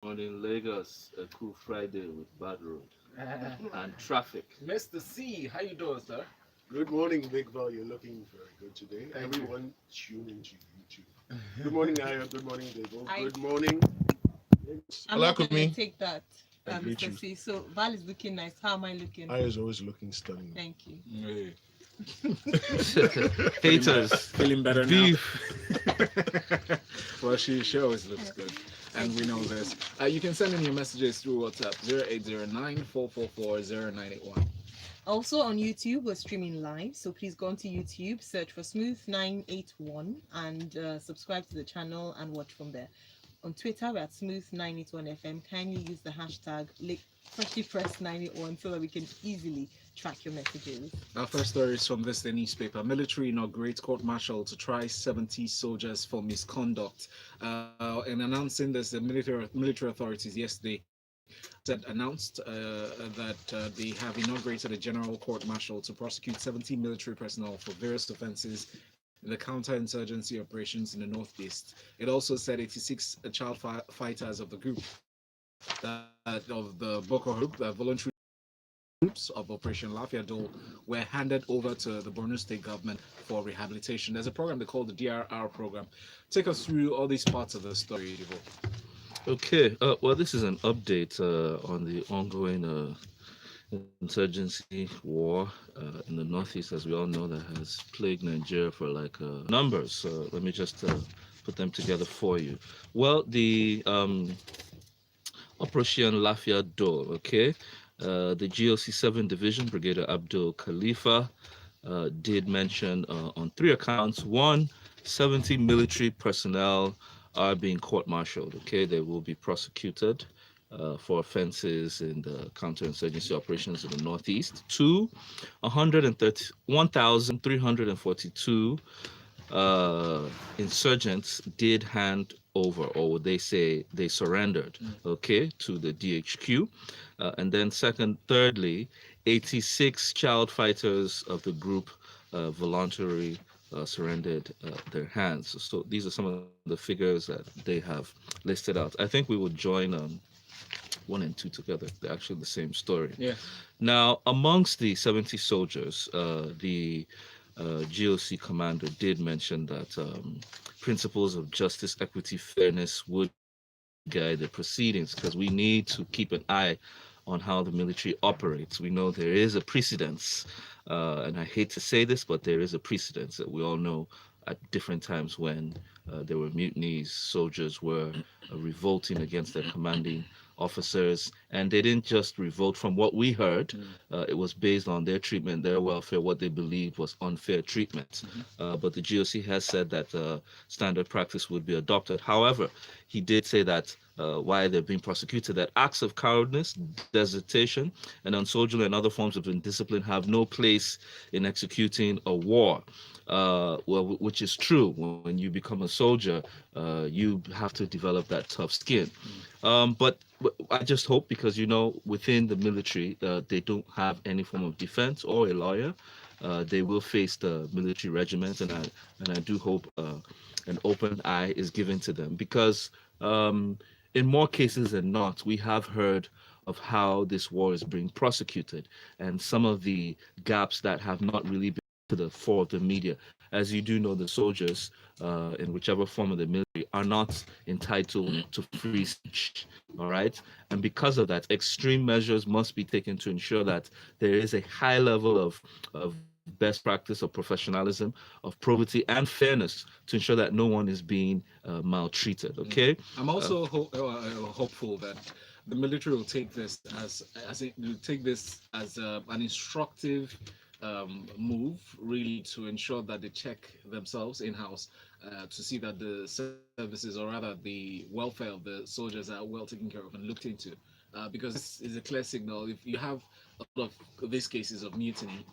Morning, Lagos. A cool Friday with bad road and traffic. Mr. C, how you doing, sir? Good morning, Big Val. You're looking very good today. Thank you. Everyone, tune into YouTube. Good morning, Ayo. Good morning, Devoe. I Good morning. I'm not going to Me. take that, I greet Mr. you. C. So Val is looking nice. How am I looking? Ayo is always looking stunning. Thank you. Hey, Haters. feeling better Beef. now. Well, she always looks good, and we know this. You can send in your messages through WhatsApp 0809 Also on YouTube, we're streaming live. So please go onto YouTube, search for Smooth981 and subscribe to the channel and watch from there. On Twitter, we're at Smooth981FM. Kindly use the hashtag freshly pressed 981 so that we can easily track your messages. Our first story is from this newspaper. Military inaugurates court martial to try 70 soldiers for misconduct. In announcing this, the military authorities yesterday announced that they have inaugurated a general court martial to prosecute 70 military personnel for various offenses in the counterinsurgency operations in the Northeast. It also said 86 child fighters of the group of the Boko Haram, the voluntary groups of Operation Lafia Dole, were handed over to the Borno State government for rehabilitation. There's a program they call the DRR program. Take us through all these parts of the story, Devoe. Okay. Well, this is an update on the ongoing insurgency war in the Northeast, as we all know, that has plagued Nigeria for like numbers. So let me just put them together for you. Well, the Operation Lafia Dole, okay? The GOC 7 Division, Brigadier Abdul Khalifa, did mention on 3 accounts. One, 70 military personnel are being court-martialed, okay? They will be prosecuted for offenses in the counterinsurgency operations in the Northeast. Two, 1,342 insurgents did hand over, or they say they surrendered, okay, to the DHQ. And then thirdly, 86 child fighters of the group voluntarily surrendered their hands. So these are some of the figures that they have listed out. I think we would join 1 and 2 together. They're actually the same story. Yeah. Now, amongst the 70 soldiers, the GOC commander did mention that principles of justice, equity, fairness would guide the proceedings, because we need to keep an eye on how the military operates. We know there is a precedence, and I hate to say this, but there is a precedence that we all know at different times when there were mutinies, soldiers were revolting against their commanding officers, and they didn't just revolt from what we heard. It was based on their treatment, their welfare, what they believed was unfair treatment. But the GOC has said that standard practice would be adopted. However, he did say that why they're being prosecuted, that acts of cowardness, desertion, and unsoldierly and other forms of indiscipline have no place in executing a war. Well, which is true. When you become a soldier, you have to develop that tough skin. But I just hope, because within the military, they don't have any form of defense or a lawyer. They will face the military regiment, and I do hope an open eye is given to them, because in more cases than not, we have heard of how this war is being prosecuted, and some of the gaps that have not really been to the fore of the media. As you do know, the soldiers, in whichever form of the military, are not entitled to free speech. All right. And because of that, extreme measures must be taken to ensure that there is a high level of best practice, of professionalism, of probity, and fairness to ensure that no one is being maltreated. Okay. I'm also hopeful that the military will take this as an instructive move, really, to ensure that they check themselves in-house to see that the services, or rather the welfare of the soldiers, are well taken care of and looked into. Because this is a clear signal. If you have a lot of these cases of mutiny,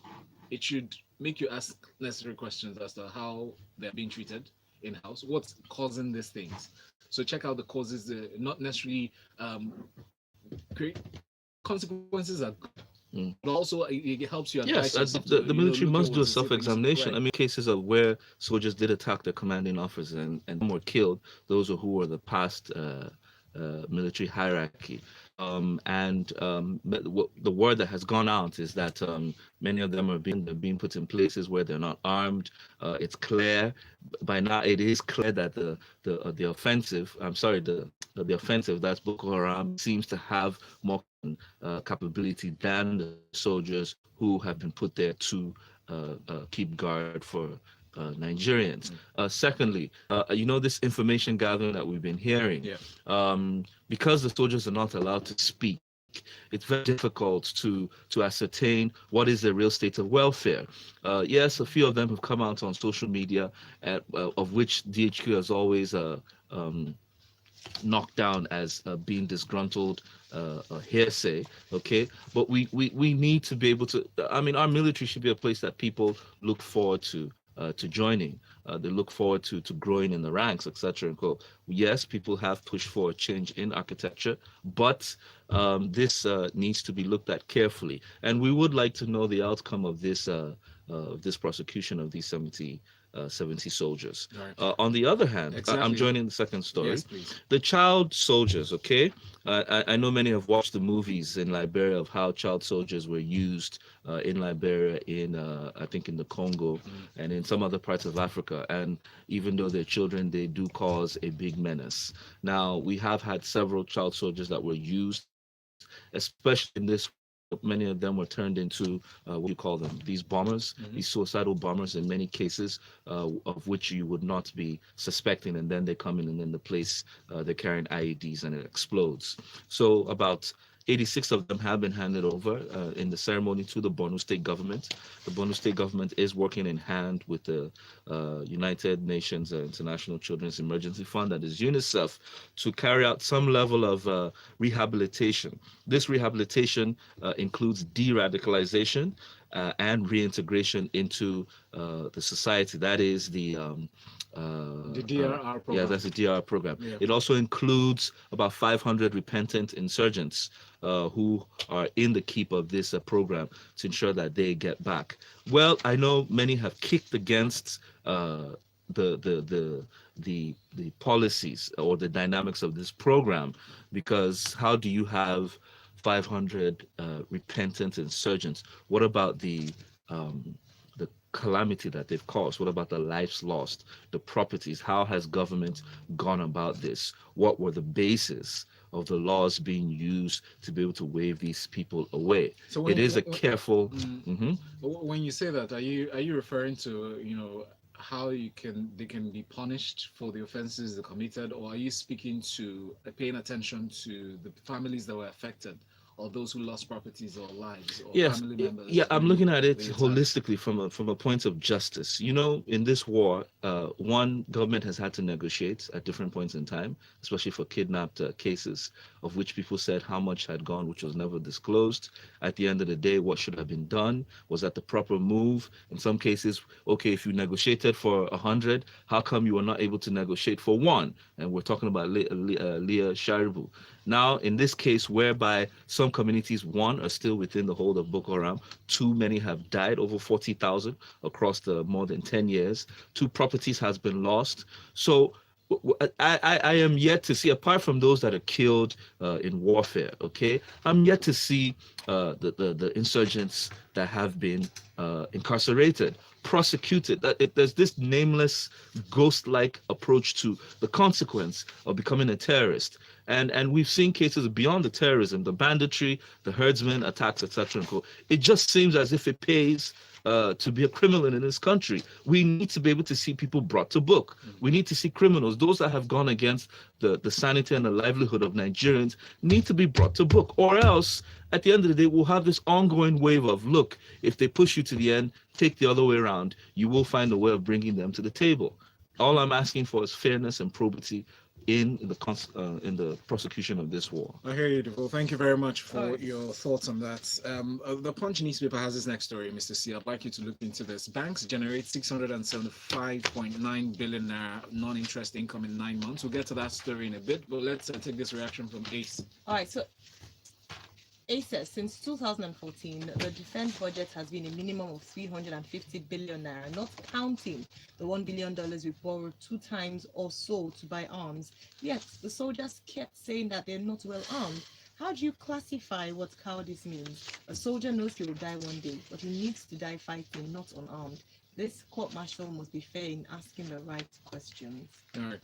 it should make you ask necessary questions as to how they're being treated in-house, what's causing these things. So check out the causes, not necessarily create consequences are good, but also it helps you advise Yes, yourself the to, military look must do a inwards and see things self-examination. right. I mean, cases of where soldiers did attack their commanding officers and some were killed. Those who were the past military hierarchy. The word that has gone out is that many of them are being put in places where they're not armed. It's clear by now. It is clear that the offensive. I'm sorry, the offensive, that's Boko Haram, seems to have more capability than the soldiers who have been put there to keep guard for Nigerians. Secondly, this information gathering that we've been hearing, because the soldiers are not allowed to speak, it's very difficult to ascertain what is the real state of welfare. Yes, a few of them have come out on social media, of which DHQ has always knocked down as being disgruntled hearsay. Okay, but we need to be able to. I mean, our military should be a place that people look forward to joining. They look forward to growing in the ranks, etc. And go. Yes, people have pushed for a change in architecture, but this needs to be looked at carefully. And we would like to know the outcome of this prosecution of these 70 soldiers. Right. On the other hand, Exactly. I'm joining the second story. Yes, please. The child soldiers, okay? I know many have watched the movies in Liberia of how child soldiers were used in Liberia, I think in the Congo, and in some other parts of Africa. And even though they're children, they do cause a big menace. Now, we have had several child soldiers that were used, especially in this. Many of them were turned into what do you call them? These bombers, these suicidal bombers in many cases, of which you would not be suspecting, and then they come in and in the place they're carrying IEDs and it explodes. So about 86 of them have been handed over in the ceremony to the Borno State government. The Borno State government is working in hand with the United Nations International Children's Emergency Fund, that is UNICEF, to carry out some level of rehabilitation. This rehabilitation includes de-radicalization and reintegration into the society. That is the DRR program. Yeah, that's the DRR program. Yeah. It also includes about 500 repentant insurgents who are in the keep of this program to ensure that they get back. Well, I know many have kicked against the policies or the dynamics of this program, because how do you have 500 repentant insurgents? What about the calamity that they've caused? What about the lives lost, the properties? How has government gone about this? What were the basis of the laws being used to be able to wave these people away? So it is a careful. When you say that, are you referring to how they can be punished for the offenses they committed, or are you speaking to paying attention to the families that were affected, or those who lost properties or lives, or family members? Yeah, I'm looking at it holistically from a point of justice. In this war, one, government has had to negotiate at different points in time, especially for kidnapped cases, of which people said how much had gone, which was never disclosed. At the end of the day, what should have been done was that the proper move. In some cases, okay, if you negotiated for 100, how come you were not able to negotiate for 1? And we're talking about Leah Sharibu. Now, in this case, whereby some communities, 1, are still within the hold of Boko Haram, 2, many have died, over 40,000 across the more than 10 years, 2 properties has been lost. So I am yet to see, apart from those that are killed in warfare, okay, I'm yet to see the insurgents that have been incarcerated, prosecuted. There's this nameless, ghost-like approach to the consequence of becoming a terrorist. And we've seen cases beyond the terrorism, the banditry, the herdsmen attacks, etc. It just seems as if it pays to be a criminal in this country. We need to be able to see people brought to book. We need to see criminals, those that have gone against the sanity and the livelihood of Nigerians, need to be brought to book. Or else, at the end of the day, we'll have this ongoing wave of, look, if they push you to the end, take the other way around. You will find a way of bringing them to the table. All I'm asking for is fairness and probity in the prosecution of this war. I hear you, Devoe. Thank you very much for your thoughts on that. The Punch newspaper has this next story, Mr. Ceeeee. I'd like you to look into this. Banks generate 675.9 billion non-interest income in 9 months. We'll get to that story in a bit, but let's take this reaction from Ace. All right, so Ese, since 2014, the defense budget has been a minimum of 350 billion naira, not counting the $1 billion we borrowed 2 times or so to buy arms. Yet the soldiers kept saying that they're not well armed. How do you classify what cowardice means? A soldier knows he will die one day, but he needs to die fighting, not unarmed. This court martial must be fair in asking the right questions. All right.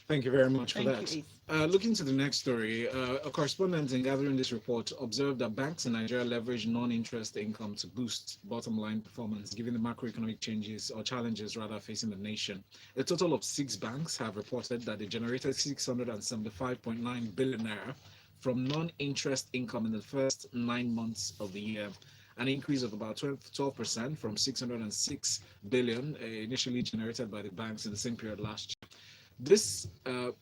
Thank you very much for Thank that. you, Ace. Looking to the next story, a correspondent in gathering this report observed that banks in Nigeria leverage non-interest income to boost bottom line performance, given the macroeconomic changes or challenges rather facing the nation. A total of 6 banks have reported that they generated 675.9 billion naira from non-interest income in the first 9 months of the year, an increase of about 12% from 606 billion initially generated by the banks in the same period last year. This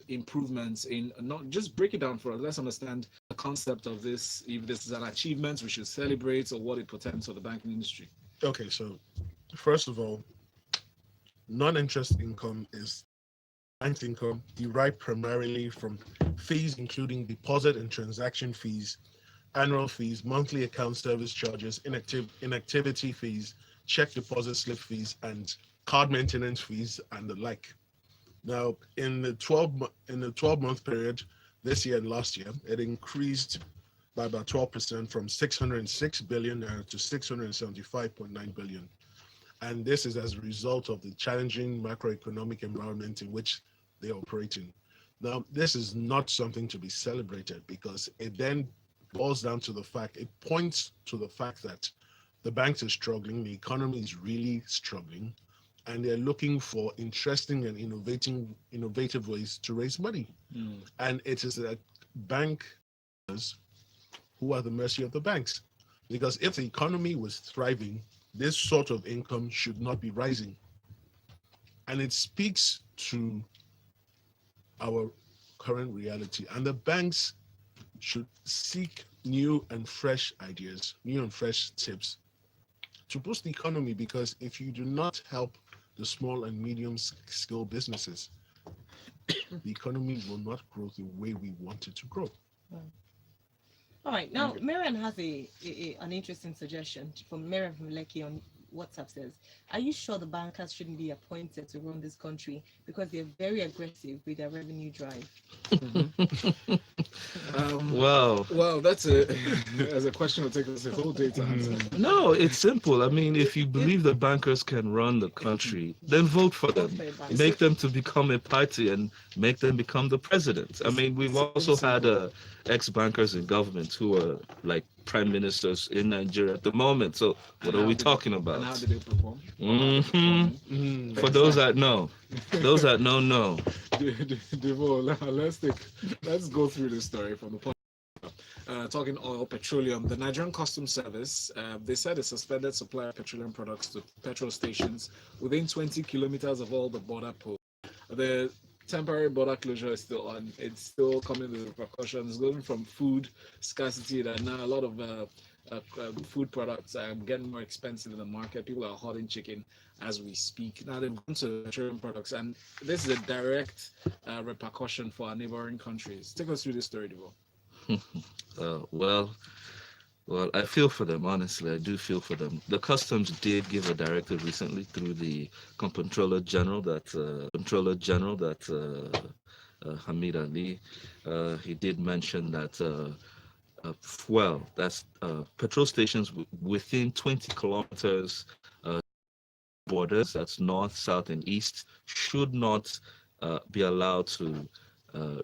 improvements in, not just break it down for us, let's understand the concept of this, if this is an achievement we should celebrate or what it portends for the banking industry. Okay, so first of all, non-interest income is bank income derived primarily from fees including deposit and transaction fees, annual fees, monthly account service charges, inactivity fees, check deposit slip fees, and card maintenance fees and the like. Now, in the 12-month period, this year and last year, it increased by about 12% from 606 billion to 675.9 billion. And this is as a result of the challenging macroeconomic environment in which they operate in. Now, this is not something to be celebrated because it then boils down to the fact, it points to the fact that the banks are struggling, the economy is really struggling, and they're looking for interesting and innovative ways to raise money. And it is the bankers who are the mercy of the banks. Because if the economy was thriving, this sort of income should not be rising. And it speaks to our current reality. And the banks should seek new and fresh ideas, new and fresh tips to boost the economy, because if you do not help the small and medium scale businesses, the economy will not grow the way we want it to grow. All right, now Marian has an interesting suggestion from Marian from Lekki on WhatsApp. Says, are you sure the bankers shouldn't be appointed to run this country because they're very aggressive with their revenue drive? Well, that's as a question will take us a whole day to answer. No, it's simple. I mean, if you believe the bankers can run the country, then vote for them. Make them to become a party and make them become the president. I mean, we've also had ex-bankers in government who are like prime ministers in Nigeria at the moment. So what are we talking about? And how did they perform? For those that know, know. Devoe, let's go through the story from the point. Talking oil, petroleum, the Nigerian Customs Service, they said it suspended supply of petroleum products to petrol stations within 20 kilometers of all the border posts. The temporary border closure is still on. It's still coming with repercussions, going from food scarcity that now a lot of food products are getting more expensive in the market. People are hoarding chicken as we speak. Now they've gone to petroleum products, and this is a direct repercussion for our neighboring countries. Take us through this story, Devoe. Well, I feel for them, honestly. I do feel for them. The customs did give a directive recently through the Comptroller General that Hamid Ali. He did mention that fuel, that's petrol stations within 20 kilometers borders, that's north, south, and east, should not be allowed to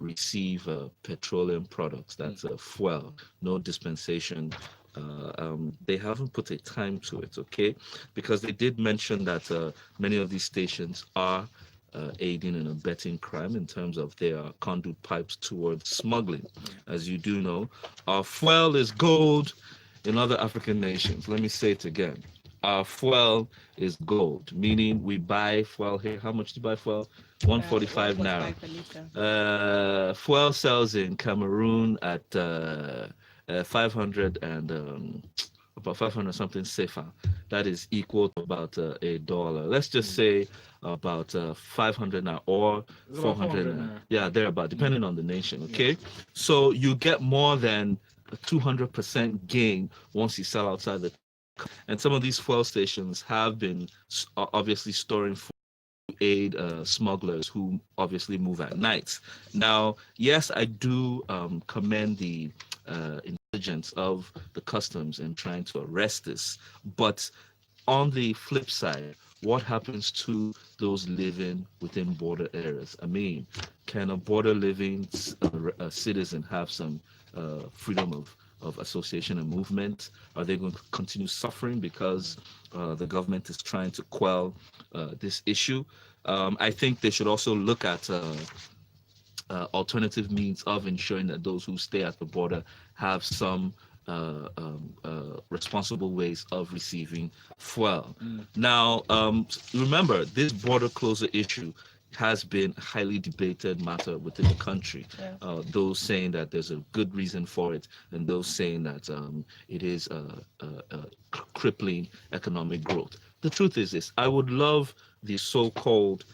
receive petroleum products. That's fuel, no dispensation. They haven't put a time to it, okay? Because they did mention that many of these stations are aiding and abetting crime in terms of their conduit pipes towards smuggling. As you do know, our fuel is gold in other African nations. Let me say it again. Our fuel is gold, meaning we buy fuel here. How much do you buy fuel? 145 now. Fuel sells in Cameroon at 500 and about 500 something CFA. That is equal to about $1. Let's just say about 500 now or 400 now. Yeah, thereabout, depending on the nation. Okay, so you get more than a 200% gain once you sell outside the. And some of these fuel stations have been obviously storing food to aid smugglers who obviously move at night. Now, yes, I do commend the intelligence of the customs in trying to arrest this, but on the flip side, what happens to those living within border areas? I mean, can a border living citizen have some freedom of association and movement? Are they going to continue suffering because the government is trying to quell this issue? I think they should also look at alternative means of ensuring that those who stay at the border have some responsible ways of receiving fuel. Now, remember, this border closure issue has been a highly debated matter within the country. Yeah. Those saying that there's a good reason for it, and those saying that it is crippling economic growth. The truth is this: I would love the so-called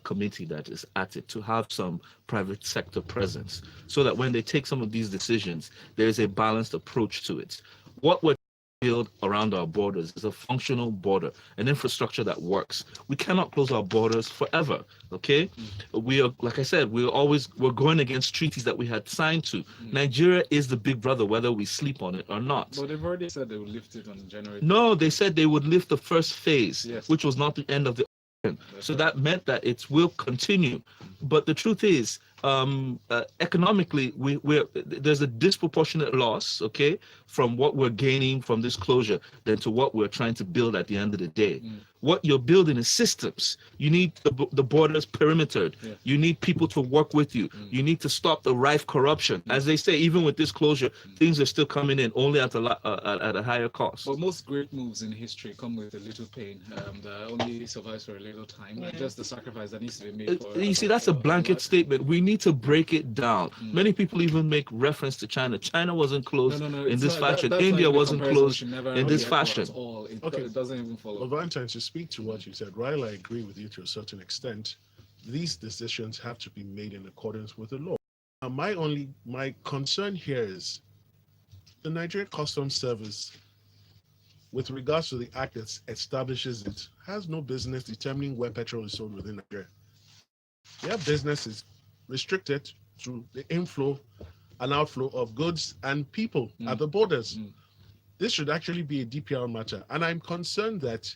committee that is at it to have some private sector presence, so that when they take some of these decisions, there is a balanced approach to it. What we're build around our borders is a functional border, an infrastructure that works. We cannot close our borders forever. Okay, we are, like I said, we're going against treaties that we had signed to. Nigeria is the big brother, whether we sleep on it or not. But they've already said they will lift it on January. No, they said they would lift the first phase, Yes. which was not the end of the. So that meant that it will continue. But the truth is, economically, there's a disproportionate loss, okay, from what we're gaining from this closure than to what we're trying to build at the end of the day. What you're building is systems. You need the borders perimetered. Yeah. You need people to work with you. You need to stop the rife corruption. As they say, even with this closure, things are still coming in, only at a higher cost. But most great moves in history come with a little pain. That only survives for a little time. Yeah. Just the sacrifice that needs to be made. For, You see, that's a blanket statement. We need to break it down. Many people even make reference to China. China wasn't closed in this fashion. India wasn't closed in this fashion. It doesn't even follow. Well, Valentine, to speak to what you said, while I agree with you to a certain extent, these decisions have to be made in accordance with the law. My concern here is the Nigerian Customs Service, with regards to the act that establishes it, has no business determining where petrol is sold within Nigeria. Their business is restricted to the inflow and outflow of goods and people at the borders. This should actually be a DPR matter. And I'm concerned that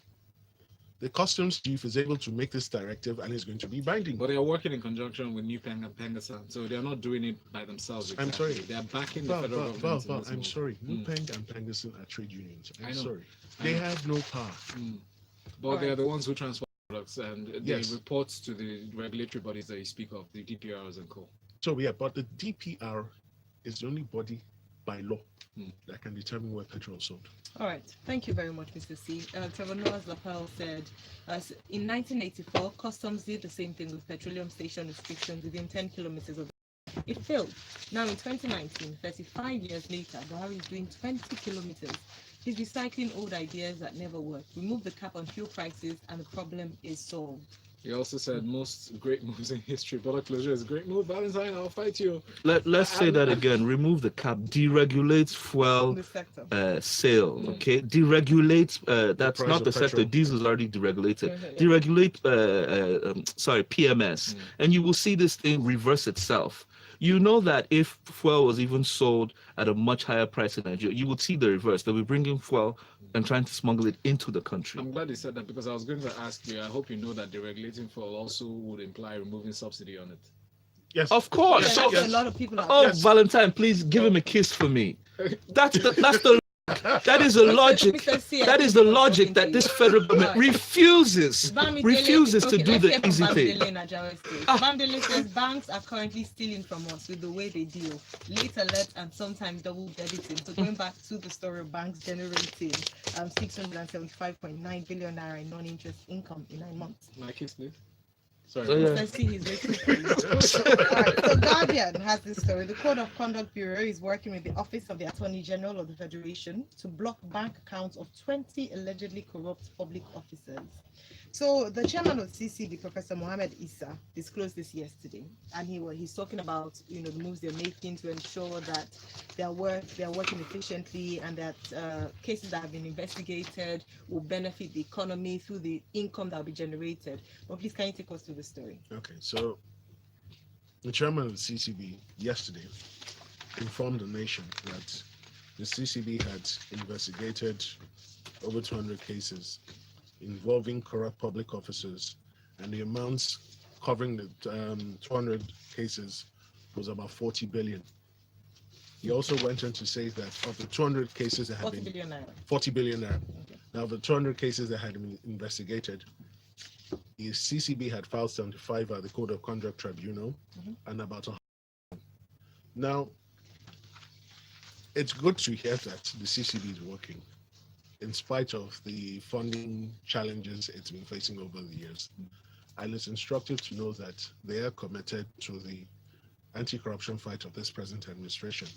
the customs chief is able to make this directive and is going to be binding. But they are working in conjunction with NUPENG and PENGASSAN, so they are not doing it by themselves. Exactly. I'm sorry. They are backing the federal government. I'm sorry. NUPENG and PENGASSAN are trade unions. I'm sorry. I They know. have no power. But they are the ones who transfer products, and they Yes. report to the regulatory bodies that you speak of, the DPRs and co. So yeah, but the DPR is the only body by law that can determine where petrol is sold. All right. Thank you very much, Mr. C. Trevor Noah's lapel said, in 1984, customs did the same thing with petroleum station restrictions within 10 kilometers of. It failed. Now in 2019, 35 years later, Buhari is doing 20 kilometers. He's recycling old ideas that never worked. Remove the cap on fuel prices, and the problem is solved. He also said most great moves in history. Border closure is a great move. Valentine, I'll fight you. Let's say that again. Remove the cap. Deregulate fuel The sector. sale. Okay, deregulate. That's price not of the sector. petrol. Diesel is already deregulated. Yeah. Deregulate. PMS, and you will see this thing reverse itself. You know that if fuel was even sold at a much higher price in Nigeria, you would see the reverse. They'll be bringing fuel and trying to smuggle it into the country. I'm glad you said that, because I was going to ask you, I hope you know that deregulating fuel also would imply removing subsidy on it. Yes. Of course. Yeah, So- that's a lot of people. Oh, Valentine, please give him a kiss for me. That is the logic. Mr. C, I That think is the you're logic talking that to this you. federal government Right. refuses to do the easy thing. Bamidele says banks are currently stealing from us with the way they deal. Late alert and sometimes double debiting. So going back to the story of banks generating 675.9 billion naira in non-interest income in 9 months. My kiss, please. Sorry. Oh, yeah. Let's see his waiting for you. Alright, so Guardian has this story. The Code of Conduct Bureau is working with the Office of the Attorney General of the Federation to block bank accounts of 20 allegedly corrupt public officers. So the chairman of CCB, Professor Mohammed Issa, disclosed this yesterday, and he's talking about the moves they're making to ensure that they're working efficiently, and that cases that have been investigated will benefit the economy through the income that will be generated. But please, can you take us through the story? Okay, so the chairman of the CCB yesterday informed the nation that the CCB had investigated over 200 cases involving corrupt public officers, and the amounts covering the 200 cases was about 40 billion. He also went on to say that of the 200 cases that had 40 been billion naira. 40 billion naira. Okay. Now, of the 200 cases that had been investigated, the CCB had filed 75 at the Code of Conduct Tribunal, and about 100. Now, it's good to hear that the CCB is working, in spite of the funding challenges it's been facing over the years. And it's instructive to know that they are committed to the anti-corruption fight of this present administration.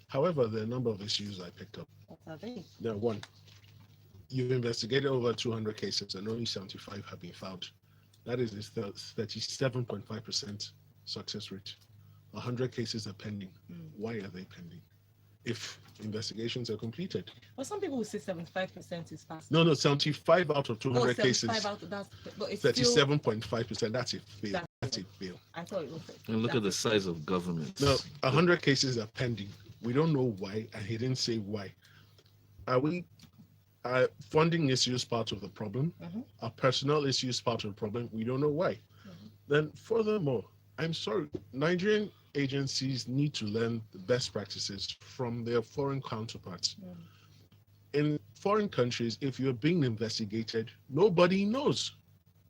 However, there are a number of issues I picked up. What are they? Now, one, you've investigated over 200 cases and only 75 have been found. That is a 37.5% success rate. 100 cases are pending. Why are they pending? If investigations are completed. Well, some people will say 75% is fast. No, 75 out of 200 cases. 75 out of that's, but it's 37.5%. That's a fail. That's a fail. I thought it was. And look at the size of government. No, 100 cases are pending. We don't know why, and he didn't say why. Are funding issues part of the problem? Are personnel issues part of the problem? We don't know why. Then, furthermore, I'm sorry, Nigerian agencies need to learn the best practices from their foreign counterparts. In foreign countries, if you're being investigated, nobody knows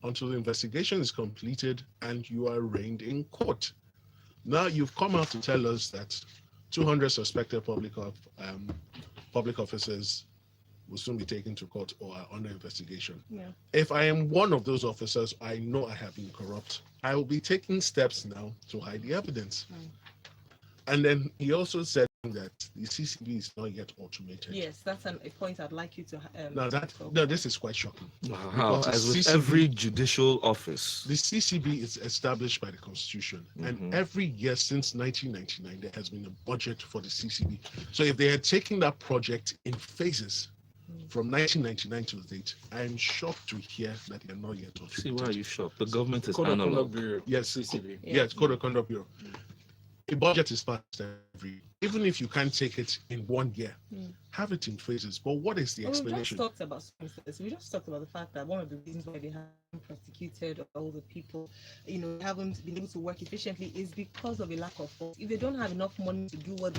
until the investigation is completed and you are arraigned in court. Now you've come out to tell us that 200 suspected public officers will soon be taken to court or are under investigation. If I am one of those officers, I know I have been corrupt. I will be taking steps now to hide the evidence. And then he also said that the CCB is not yet automated. Yes, that's a point I'd like you to. This is quite shocking. How? As with every judicial office. The CCB is established by the Constitution, and every year since 1999, there has been a budget for the CCB. So if they had taken that project in phases, from 1999 to date, I am shocked to hear that they are not yet automated. See, why are you shocked? The government is Code of analog. Conduct Bureau. Yes, CCB. Yes, Code of Conduct Bureau. A budget is passed every, even if you can't take it in 1 year, have it in phases. But what is the explanation? We just talked about the fact that one of the reasons why they haven't prosecuted all the people, haven't been able to work efficiently is because of a lack of funds. If they don't have enough money to do what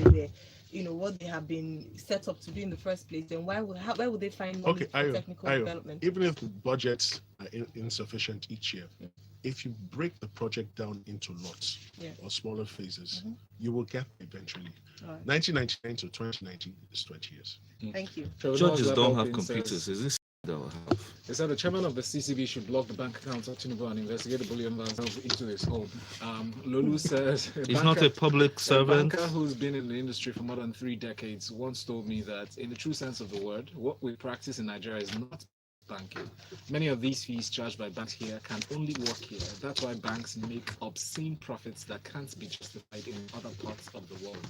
they have been set up to do in the first place, then where would they find money for technical development? Even if the budgets are insufficient each year, if you break the project down into lots or smaller phases, you will get eventually. 1999 to 2019 is 20 years. Thank you. Judges don't have computers. Is this they'll have? They said the chairman of the CCB should block the bank accounts of Tinubu and investigate the bullion banks into this hole. Lulu says he's not a public servant. A banker who's been in the industry for more than 3 decades once told me that, in the true sense of the word, what we practice in Nigeria is not banking. Many of these fees charged by banks here can only work here. That's why banks make obscene profits that can't be justified in other parts of the world.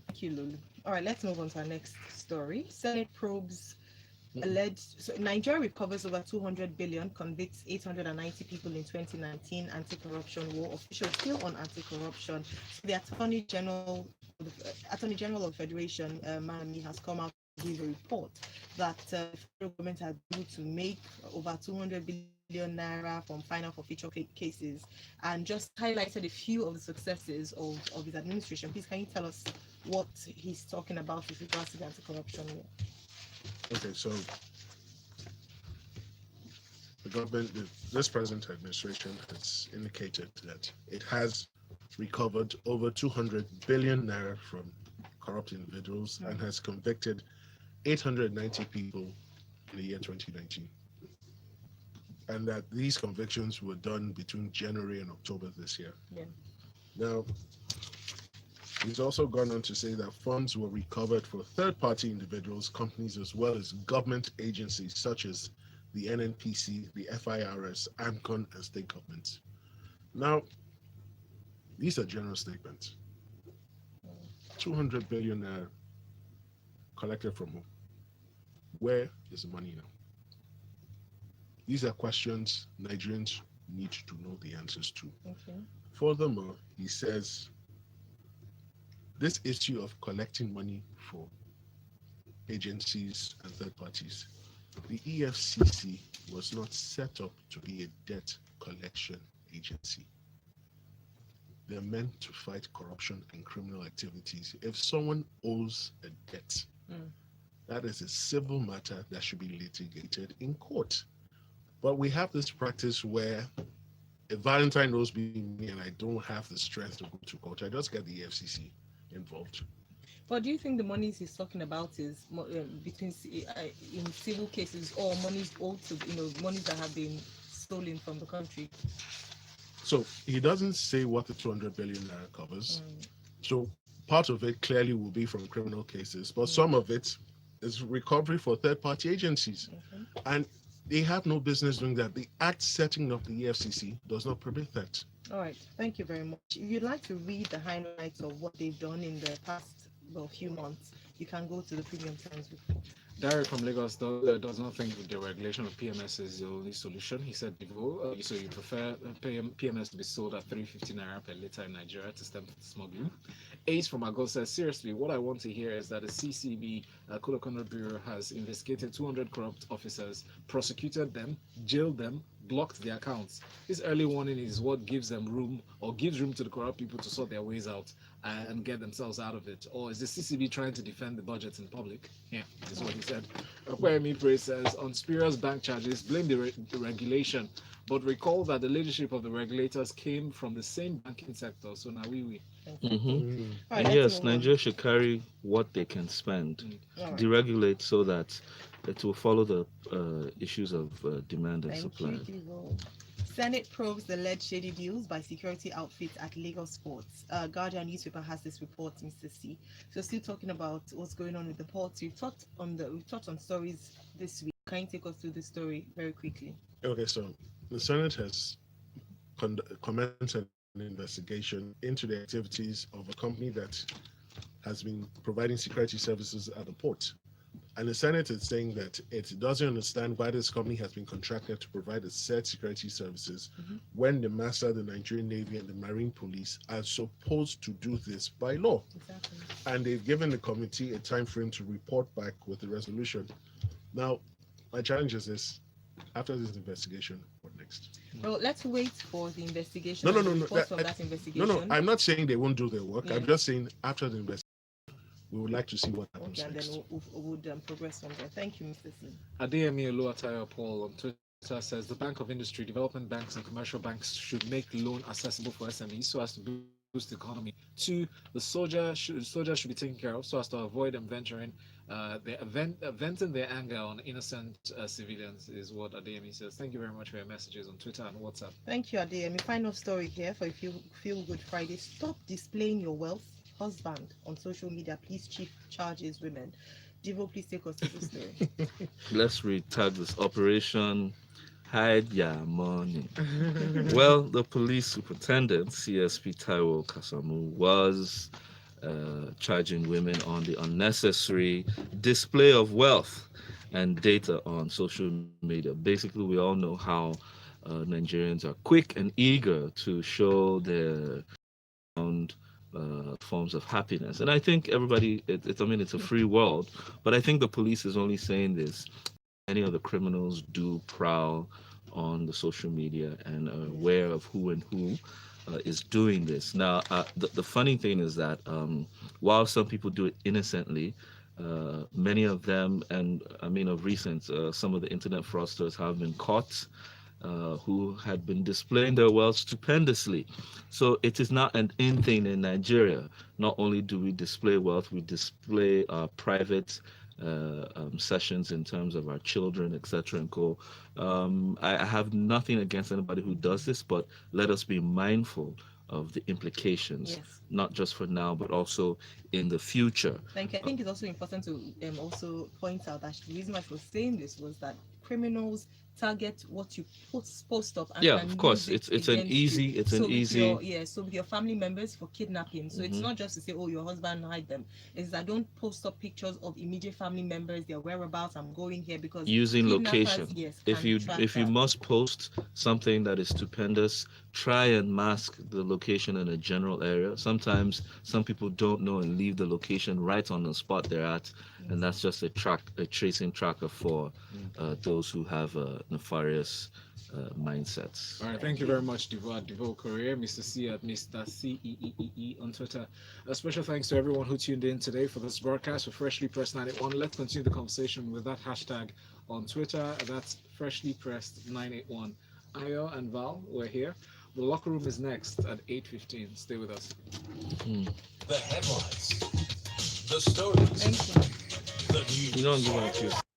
Thank you, Lulu. All right, let's move on to our next story. Senate probes alleged. So Nigeria recovers over 200 billion, convicts 890 people in 2019 anti-corruption war. Officials still on anti-corruption. So the Attorney General of the Federation, Manami, has come out to give a report that the federal government has been able to make over 200 billion naira from final forfeiture cases, and just highlighted a few of the successes of his administration. Please, can you tell us what he's talking about with regards to the anti-corruption war? Okay, so the government, this present administration has indicated that it has recovered over 200 billion naira from corrupt individuals and has convicted 890 people in the year 2019. And that these convictions were done between January and October this year. Now, he's also gone on to say that funds were recovered for third-party individuals, companies, as well as government agencies such as the NNPC, the FIRS, AMCON, and state governments. Now, these are general statements. 200 billion collected from who? Where is the money now? These are questions Nigerians need to know the answers to. Okay. Furthermore, he says this issue of collecting money for agencies and third parties, the EFCC was not set up to be a debt collection agency. They're meant to fight corruption and criminal activities. If someone owes a debt, that is a civil matter that should be litigated in court. But we have this practice where if Valentine owes me and I don't have the strength to go to court, I just get the EFCC involved. But do you think the monies he's talking about is between in civil cases or monies owed to monies that have been stolen from the country? So he doesn't say what the 200 billion covers. So part of it clearly will be from criminal cases, but some of it is recovery for third-party agencies. And they have no business doing that. The act setting up the EFCC does not permit that. All right, thank you very much. If you'd like to read the highlights of what they've done in the past few months, you can go to the Premium Times report. Derek from Lagos does not think the regulation of PMS is the only solution. He said, Devoe, so you prefer PMS to be sold at 350 naira per litre in Nigeria to stem smuggling. Ace from Agos says, seriously, what I want to hear is that the CCB, Kolokono Bureau, has investigated 200 corrupt officers, prosecuted them, jailed them, blocked their accounts. This early warning is what gives them room, or gives room to the corrupt people to sort their ways out and get themselves out of it. Or is the CCB trying to defend the budgets in public? Yeah, is what he said. Kwemi Praise says, on spurious bank charges, blame the regulation, but recall that the leadership of the regulators came from the same banking sector. So now we. Right, And yes, Nigeria should carry what they can spend, deregulate so that it will follow the issues of demand and supply. Thank you, Devoe. Senate probes the alleged shady deals by security outfits at Lagos ports. Guardian newspaper has this report, Mr. C. So still talking about what's going on with the ports. We've talked on stories this week. Can you take us through the story very quickly? Okay, so the Senate has commenced an investigation into the activities of a company that has been providing security services at the port. And the Senate is saying that it doesn't understand why this company has been contracted to provide the said security services when the master, the Nigerian Navy, and the Marine Police are supposed to do this by law. Exactly. And they've given the committee a time frame to report back with the resolution. Now, my challenge is this: after this investigation, what next? Well, let's wait for the investigation. No. From that investigation. No, I'm not saying they won't do their work. I'm just saying after the investigation, we would like to see what happens and next. then we'll progress from there. Thank you, Mr. C. Adeyemi Oluwatayo Paul on Twitter says, the Bank of Industry, development banks, and commercial banks should make loan accessible for SMEs so as to boost the economy. 2, the soldiers should be taken care of so as to avoid them venting their anger on innocent civilians, is what Adeyemi says. Thank you very much for your messages on Twitter and WhatsApp. Thank you, Adeyemi. Final story here for Feel Good Friday. Stop displaying your wealth, husband, on social media. Please, chief charges women. Devoe, please take us to the story. Let's retag this operation. Hide your money. Well, the police superintendent, CSP Taiwo Kasamu, was charging women on the unnecessary display of wealth and data on social media. Basically, we all know how Nigerians are quick and eager to show their forms of happiness. And I think everybody, it's a free world, but I think the police is only saying this. Many of the criminals do prowl on the social media and are aware of who and who is doing this. Now, the funny thing is that while some people do it innocently, many of them, and I mean of recent, some of the internet fraudsters have been caught who had been displaying their wealth stupendously. So it is not an in thing in Nigeria. Not only do we display wealth, we display private sessions in terms of our children, etc. and co. I have nothing against anybody who does this, but let us be mindful of the implications. Yes. not just for now, but also in the future. Like, I think it's also important to also point out that the reason why she was saying this was that criminals target what you post up and Yeah, can of course, use it it's an against you. easy, it's So an with easy. so with your family members for kidnapping. So it's Mhm. not just to say, oh, your husband hide them. It's that don't post up pictures of immediate family members, their whereabouts. I'm going here because Using kidnappers, location. yes, If can you track if you that. must post something that is stupendous, try and mask the location in a general area. Sometimes some people don't know and leave the location right on the spot they're at, and that's just a tracing tracker for those who have nefarious mindsets. All right, thank you very much, Devoe Okorie, Mr. C at Mista Ceeeee on Twitter. A special thanks to everyone who tuned in today for this broadcast with Freshly Pressed 981. Let's continue the conversation with that hashtag on Twitter. That's Freshly Pressed 981. Ayo and Val, we're here. The locker room is next at 8:15. Stay with us. The headlines, the stories, Thank you. the news. You don't give out to